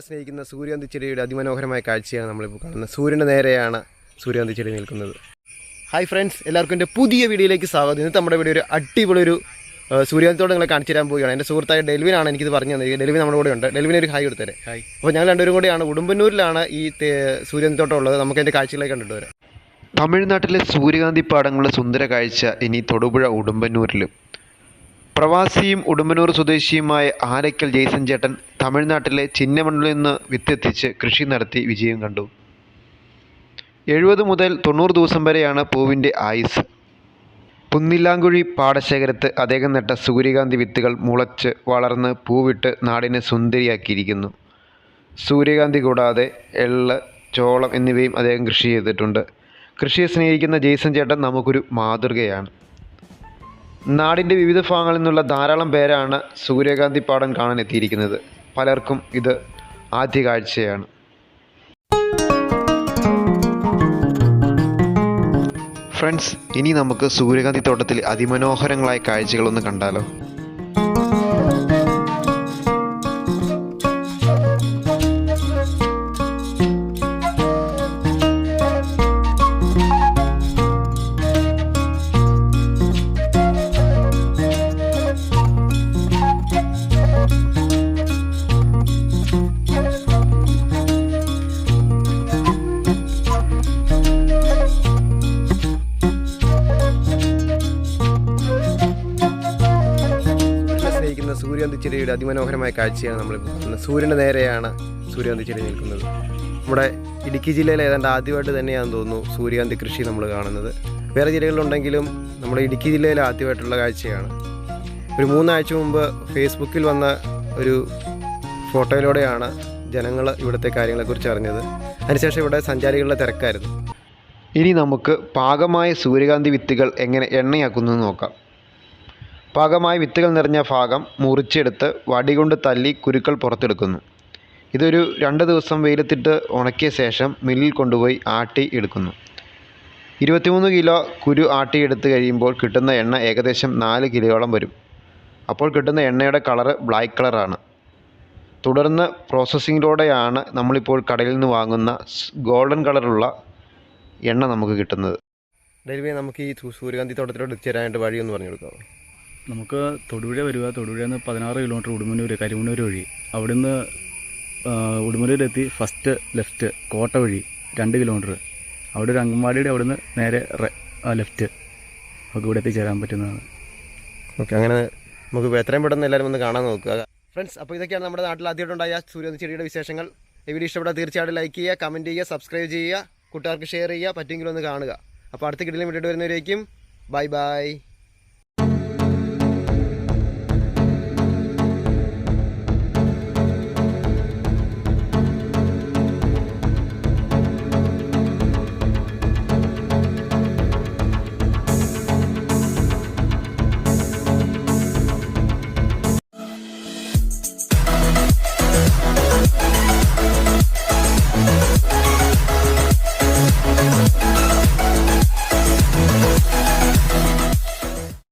സ്നേഹിക്കുന്ന സൂര്യകാന്തി ചെടിയുടെ അതിമനോഹരമായ കാഴ്ചയാണ് നമ്മളിപ്പോൾ കാണുന്നത്. സൂര്യൻ്റെ നേരെയാണ് സൂര്യകാന്തി ചെടി നിൽക്കുന്നത്. ഹായ് ഫ്രണ്ട്സ്, എല്ലാവർക്കും എൻ്റെ പുതിയ വീഡിയോയിലേക്ക് സ്വാഗതം. ഇന്നത്തെ നമ്മുടെ വീഡിയോ ഒരു അടിപൊളിയൊരു സൂര്യകാന്തിത്തോടെ നിങ്ങളെ കാണിച്ചു തരാൻ പോവുകയാണ്. എൻ്റെ സുഹൃത്തായ ഡെൽവിനാണ് എനിക്കിത് പറഞ്ഞു തന്നത്. ഡെൽവിൻ നമ്മുടെ കൂടെ ഉണ്ട്. ഡെൽവിന് ഒരു ഹായ് കൊടുത്തേ. ഹായ്. അപ്പോൾ ഞങ്ങൾ രണ്ടുപേരും കൂടെയാണ് ഉടുമ്പന്നൂരിലാണ് ഈ സൂര്യകാന്തിത്തോട്ടം ഉള്ളത്. നമുക്ക് അതിൻ്റെ കാഴ്ചകളൊക്കെ കണ്ടിട്ട് വരാം. തമിഴ്നാട്ടിലെ സൂര്യകാന്തി പാടങ്ങളുടെ സുന്ദര കാഴ്ച ഇനി തൊടുപുഴ ഉടുമ്പന്നൂരിലും. പ്രവാസിയും ഉടുമ്പന്നൂർ സ്വദേശിയുമായ ആരക്കൽ ജയ്സൺ ചേട്ടൻ തമിഴ്നാട്ടിലെ ചിന്നമണ്ണിൽ നിന്ന് വിത്തെത്തിച്ച് കൃഷി നടത്തി വിജയം കണ്ടു. 70 മുതൽ 90 ദിവസം വരെയാണ് പൂവിൻ്റെ ആയുസ്. പുന്നില്ലാങ്കുഴി പാടശേഖരത്ത് അദ്ദേഹം നട്ട സൂര്യകാന്തി വിത്തുകൾ മുളച്ച് വളർന്ന് പൂവിട്ട് നാടിനെ സുന്ദരിയാക്കിയിരിക്കുന്നു. സൂര്യകാന്തി കൂടാതെ എള്ള്, ചോളം എന്നിവയും അദ്ദേഹം കൃഷി ചെയ്തിട്ടുണ്ട്. കൃഷിയെ സ്നേഹിക്കുന്ന ജയ്സൺ ചേട്ടൻ നമുക്കൊരു മാതൃകയാണ്. നാടിൻ്റെ വിവിധ ഭാഗങ്ങളിൽ നിന്നുള്ള ധാരാളം പേരാണ് സൂര്യകാന്തി പാടം കാണാൻ എത്തിയിരിക്കുന്നത്. പലർക്കും ഇത് ആദ്യ കാഴ്ചയാണ്. ഫ്രണ്ട്സ്, ഇനി നമുക്ക് സൂര്യകാന്തി തോട്ടത്തിൽ അതിമനോഹരങ്ങളായ കാഴ്ചകളൊന്ന് കണ്ടാലോ. സൂര്യകാന്തി ചെടിയുടെ അതിമനോഹരമായ കാഴ്ചയാണ് നമ്മളിപ്പോൾ കാണുന്നത്. സൂര്യൻ്റെ നേരെയാണ് സൂര്യകാന്തി ചെടി നിൽക്കുന്നത്. നമ്മുടെ ഇടുക്കി ജില്ലയിൽ ഏതാണ്ട് ആദ്യമായിട്ട് തന്നെയാണെന്ന് തോന്നുന്നു സൂര്യകാന്തി കൃഷി നമ്മൾ കാണുന്നത്. വേറെ ജില്ലകളിലുണ്ടെങ്കിലും നമ്മുടെ ഇടുക്കി ജില്ലയിൽ ആദ്യമായിട്ടുള്ള കാഴ്ചയാണ്. ഒരു 3 ആഴ്ച മുമ്പ് ഫേസ്ബുക്കിൽ വന്ന ഒരു ഫോട്ടോയിലൂടെയാണ് ജനങ്ങൾ ഇവിടുത്തെ കാര്യങ്ങളെക്കുറിച്ച് അറിഞ്ഞത്. അതിനുശേഷം ഇവിടെ സഞ്ചാരികളുടെ തിരക്കായിരുന്നു. ഇനി നമുക്ക് പാകമായ സൂര്യകാന്തി വിത്തുകൾ എങ്ങനെ എണ്ണയാക്കുന്നത് നോക്കാം. പാകമായ വിത്തുകൾ നിറഞ്ഞ ഭാഗം മുറിച്ചെടുത്ത് വടികൊണ്ട് തല്ലി കുരുക്കൾ പുറത്തെടുക്കുന്നു. ഇതൊരു 2 ദിവസം വെയിലത്തിട്ട് ഉണക്കിയ ശേഷം മില്ലിൽ കൊണ്ടുപോയി ആട്ടി എടുക്കുന്നു. 23 കിലോ കുരു ആട്ടിയെടുത്ത് കഴിയുമ്പോൾ കിട്ടുന്ന എണ്ണ ഏകദേശം 4 കിലോയോളം വരും. അപ്പോൾ കിട്ടുന്ന എണ്ണയുടെ കളറ് ബ്ലാക്ക് കളറാണ്. തുടർന്ന് പ്രോസസ്സിങ്ങിലൂടെയാണ് നമ്മളിപ്പോൾ കടയിൽ നിന്ന് വാങ്ങുന്ന ഗോൾഡൻ കളറുള്ള എണ്ണ നമുക്ക് കിട്ടുന്നത്. ഡെലിവറി നമുക്ക് ഈ സൂര്യകാന്തി തോട്ടത്തിലോട്ട് എത്തിച്ചേരാനായിട്ട് വഴിയൊന്ന് പറഞ്ഞു കൊടുക്കാമോ? നമുക്ക് തൊടുപുഴ വരിക. തൊടുപുഴയിൽ നിന്ന് 16 കിലോമീറ്റർ ഉടുമ്പന്നൂർ കരിമണ്ണൂർ വഴി. അവിടുന്ന് ഉടുമ്പന്നൂരെത്തി ഫസ്റ്റ് ലെഫ്റ്റ് കോട്ട വഴി 2 കിലോമീറ്റർ. അവിടെ ഒരു അങ്കൻവാടിയുടെ അവിടുന്ന് നേരെ ലെഫ്റ്റ് നമുക്ക് ഇവിടെ എത്തിച്ചേരാൻ പറ്റുന്നതാണ്. ഓക്കെ, അങ്ങനെ നമുക്ക് എത്രയും പെട്ടെന്ന് എല്ലാവരും ഒന്ന് കാണാൻ നോക്കുക. ഫ്രണ്ട്സ്, അപ്പോൾ ഇതൊക്കെയാണ് നമ്മുടെ നാട്ടിൽ ആദ്യമായിട്ടുണ്ടായ സൂര്യകാന്തി ചെടിയുടെ വിശേഷങ്ങൾ. ഈ വീഡിയോ ഇഷ്ടപ്പെട്ടാൽ തീർച്ചയായിട്ടും ലൈക്ക് ചെയ്യുക, കമൻറ്റ് ചെയ്യുക, സബ്സ്ക്രൈബ് ചെയ്യുക, കൂട്ടുകാർക്ക് ഷെയർ ചെയ്യുക, പറ്റുമെങ്കിലും ഒന്ന് കാണുക. അപ്പോൾ അടുത്ത കിടിലൻ വീഡിയോ വരുന്നവരേക്കും ബൈ ബൈ.